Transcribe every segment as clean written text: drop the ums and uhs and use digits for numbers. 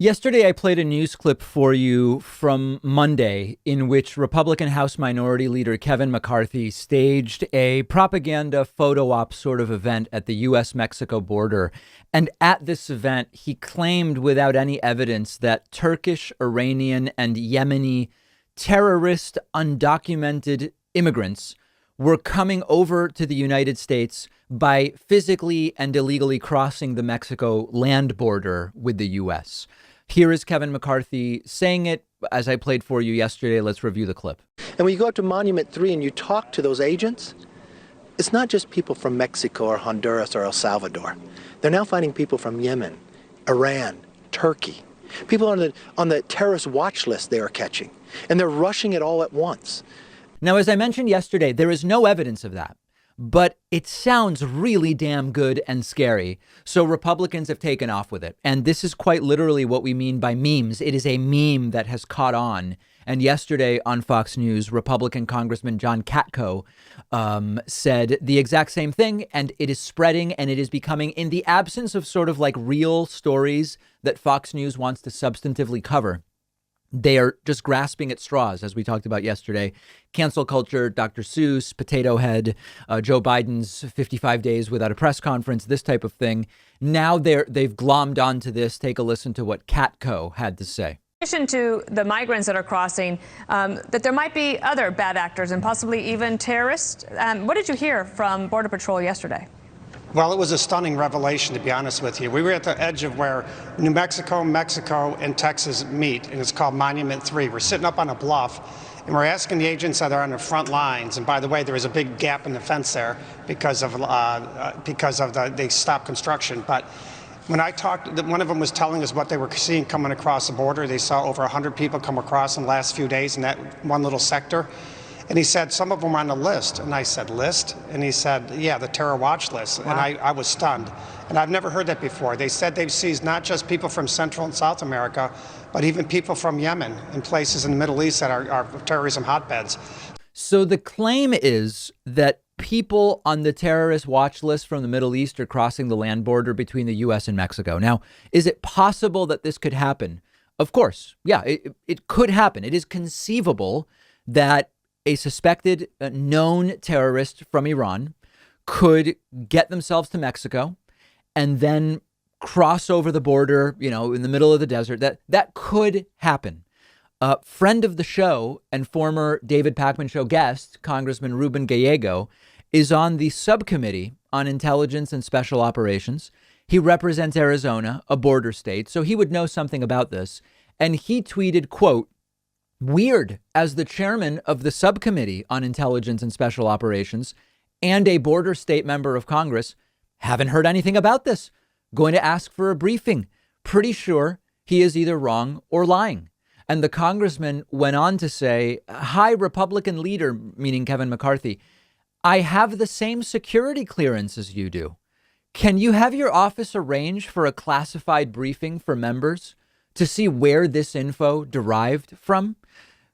Yesterday, I played a news clip for you from Monday in which Republican House Minority Leader Kevin McCarthy staged a propaganda photo op sort of event at the U.S.-Mexico border. And at this event, he claimed without any evidence that Turkish, Iranian, and Yemeni terrorist undocumented immigrants were coming over to the United States by physically and illegally crossing the Mexico land border with the U.S. Here is Kevin McCarthy saying it as I played for you yesterday. Let's review the clip. And when you go up to Monument 3 and you talk to those agents, it's not just people from Mexico or Honduras or El Salvador. They're now finding people from Yemen, Iran, Turkey, people on the terrorist watch list they are catching, and they're rushing it all at once. Now, as I mentioned yesterday, there is no evidence of that, but it sounds really damn good and scary. So Republicans have taken off with it. And this is quite literally what we mean by memes. It is a meme that has caught on. And yesterday on Fox News, Republican Congressman John Katko said the exact same thing. And it is spreading, and it is becoming, in the absence of sort of like real stories that Fox News wants to substantively cover, they are just grasping at straws, as we talked about yesterday. Cancel culture, Dr. Seuss, Potato Head, Joe Biden's 55 days without a press conference, this type of thing. Now they've glommed onto this. Take a listen to what Katko had to say. In addition to the migrants that are crossing, that there might be other bad actors and possibly even terrorists. What did you hear from Border Patrol yesterday? Well, it was a stunning revelation, to be honest with you. We were at the edge of where New Mexico, Mexico, and Texas meet, and it's called Monument 3. We're sitting up on a bluff, and we're asking the agents that are on the front lines. And by the way, there was a big gap in the fence there because of they stopped construction. But when I talked, one of them was telling us what they were seeing coming across the border. They saw over 100 people come across in the last few days in that one little sector. And he said, some of them were on the list. And I said, list? And he said, yeah, the terror watch list. Wow. And I was stunned. And I've never heard that before. They said they've seized not just people from Central and South America, but even people from Yemen and places in the Middle East that are terrorism hotbeds. So the claim is that people on the terrorist watch list from the Middle East are crossing the land border between the U.S. and Mexico. Now, is it possible that this could happen? Of course. Yeah, it could happen. It is conceivable that a suspected known terrorist from Iran could get themselves to Mexico and then cross over the border, in the middle of the desert. That could happen. Friend of the show and former David Pakman Show guest, Congressman Ruben Gallego, is on the subcommittee on intelligence and special operations. He represents Arizona, a border state, so he would know something about this. And he tweeted, quote, "Weird, as the chairman of the subcommittee on intelligence and special operations and a border state member of Congress, haven't heard anything about this. Going to ask for a briefing. Pretty sure he is either wrong or lying." And the congressman went on to say, "Hi, Republican leader," meaning Kevin McCarthy, "I have the same security clearance as you do. Can you have your office arrange for a classified briefing for members to see where this info derived from?"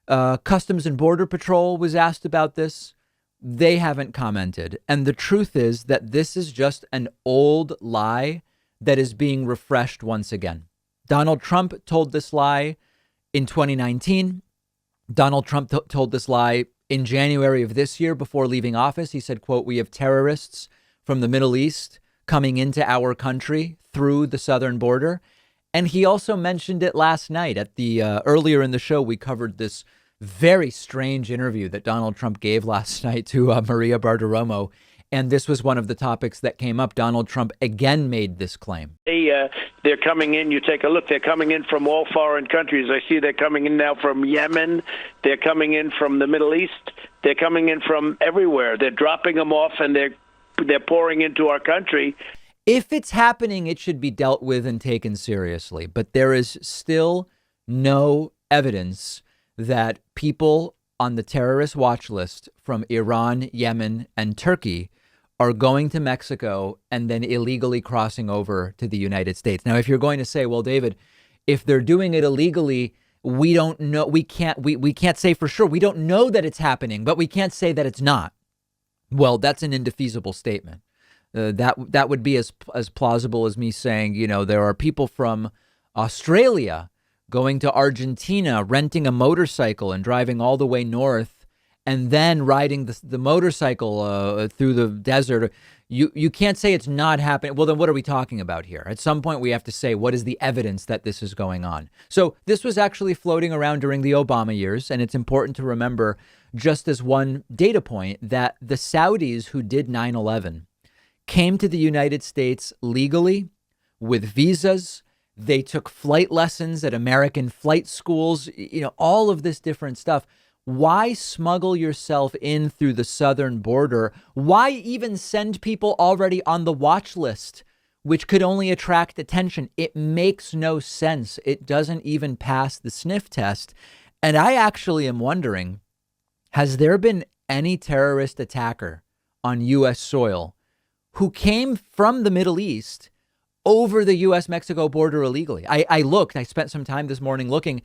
Customs and Border Patrol was asked about this. They haven't commented. And the truth is that this is just an old lie that is being refreshed once again. Donald Trump told this lie in 2019. Donald Trump told this lie in January of this year before leaving office. He said, quote, "We have terrorists from the Middle East coming into our country through the southern border." And he also mentioned it last night at the earlier in the show. We covered this very strange interview that Donald Trump gave last night to Maria Bartiromo. And this was one of the topics that came up. Donald Trump again made this claim. They're coming in. You take a look. They're coming in from all foreign countries. I see they're coming in now from Yemen. They're coming in from the Middle East. They're coming in from everywhere. They're dropping them off and they're pouring into our country. If it's happening, it should be dealt with and taken seriously. But there is still no evidence that people on the terrorist watch list from Iran, Yemen, and Turkey are going to Mexico and then illegally crossing over to the United States. Now, if you're going to say, well, David, if they're doing it illegally, we don't know. We can't say for sure. We don't know that it's happening, but we can't say that it's not. Well, that's an indefeasible statement. That would be as plausible as me saying, there are people from Australia, going to Argentina, renting a motorcycle and driving all the way north, and then riding the motorcycle through the desert. You can't say it's not happening. Well, then what are we talking about here? At some point, we have to say, what is the evidence that this is going on? So this was actually floating around during the Obama years. And it's important to remember, just as one data point, that the Saudis who did 9/11 came to the United States legally with visas. They took flight lessons at American flight schools, all of this different stuff. Why smuggle yourself in through the southern border? Why even send people already on the watch list, which could only attract attention? It makes no sense. It doesn't even pass the sniff test. And I actually am wondering, has there been any terrorist attacker on U.S. soil who came from the Middle East over the U.S.-Mexico border illegally? I spent some time this morning looking.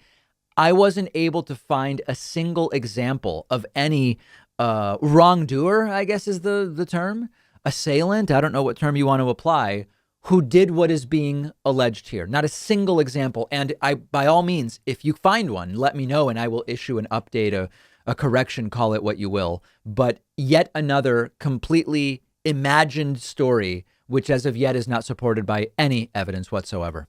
I wasn't able to find a single example of any wrongdoer, I guess is the term, assailant, I don't know what term you want to apply, who did what is being alleged here. Not a single example. And by all means, if you find one, let me know and I will issue an update, a correction, call it what you will. But yet another completely imagined story, which as of yet is not supported by any evidence whatsoever.